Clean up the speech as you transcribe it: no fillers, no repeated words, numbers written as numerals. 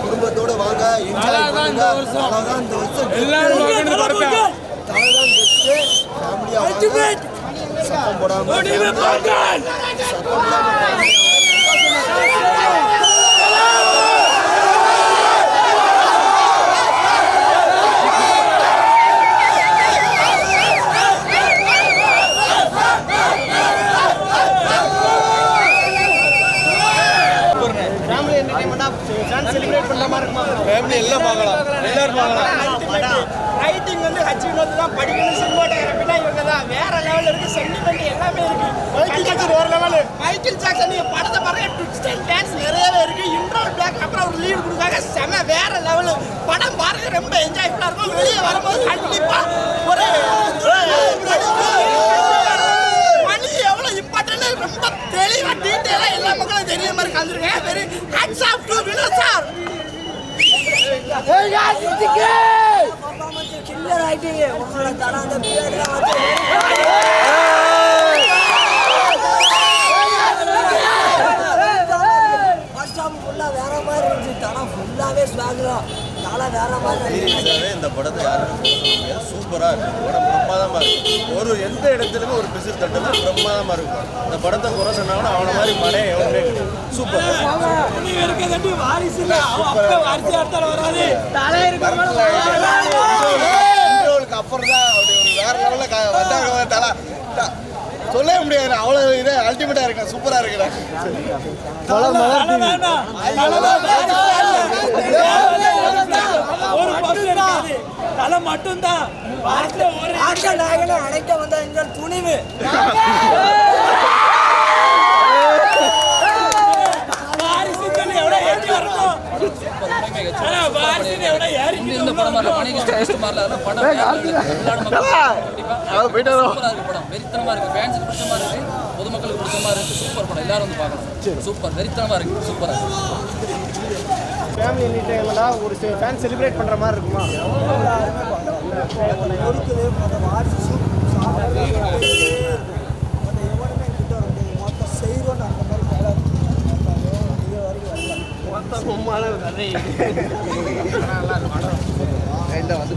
குடும்பத்தோட வாங்க, என்ஜாய் பண்ணுங்க. அவ்வளவுதான் இந்த வருஷம். எல்லாரும் வாங்கன்னு பாருங்க. தலைதான் கெத்து, ஃபேமிலியா வாங்க. சத்தம் போடாம செலிப்ரேட் பண்ற மாதிரி இருக்குமா? ஃபேமிலி எல்லாம் பார்க்கலாம், எல்லாரும் பார்க்கலாம். ரைட்டிங் வந்து ஹச் வினோத் தான் படிக்கணும், சினிமாட்டோகிராஃபினா இவங்க தான் வேற லெவல் இருக்கு. சென்டிமெண்ட் எல்லாமே இருக்கு. மைக்கேல் ஜாக்சன் வேற லெவல். மைக்கேல் ஜாக்சன் நீங்க படத்தை பாருங்க, ட்விஸ்ட் அண்ட் டான்ஸ் நிறையவே இருக்கு. இன்ட்ரோல் பிளாக் அப்புறம் ஒரு லீவ் கொடுத்தாங்க, செம வேற லெவல். படம் பாருங்க, ரொம்ப என்ஜாய்ஃபுல்லா இருக்கும். வெளியே வரும்போது கண்டிப்பா ஒரு மணி எவ்வளவு இம்பார்ட்டன்ட், ரொம்ப தெளிவா டீடைலா எல்லா மக்களும் தெரிய மாதிரி கலந்துருக்கேன். Very hats off to Vinoth sir. Killer ஆயிட்டீங்க. உங்களோட தரம் அந்த பேர்ல வந்து ஃபர்ஸ்ட் ஹாஃப் ஃபுல்லா வேற மாதிரி இருந்துச்சு. தரம் ஃபுல்லாவே ஸ்வாக்லாம் தலை வேற மாதிரி. இந்த படத்தை யாருமே சூப்பரா இருக்கு. படம் பிரமாதமா இருக்கு. ஒரு எந்த இடத்துலயுமே ஒரு பிசிறு தட்டல, பிரமாதமா இருக்கும். இந்த படத்தை குறை சொன்னாங்கன்னா அவன மாதிரி மழை எவனே சூப்பர். வாரிசு வாரிசு அடுத்தால வராது. தலை இன்ட்ரோலுக்கு அப்புறம் தான் அப்படி ஒரு வேற லெவல்ல வந்தாங்க. தலை சொல்லவே முடியாது. அவ்வளவு இது அல்டிமேட்டா இருக்கு, சூப்பரா இருக்கு. தலை மட்டும்தான் அழைக்க வந்த எங்கள் துணிவு. பொதுமக்களுக்கு பிடிச்ச மாதிரி இருக்கு. சூப்பர் படம், எல்லாரும் வந்து பார்க்கலாம். சூப்பர் வெறித்தனமா இருக்கு, சூப்பரா ஃபேமிலி என்டர்டெயின்மெண்டா ஒரு ஃபேன் செலிப்ரேட் பண்ற மாதிரி இருக்குமா? வந்து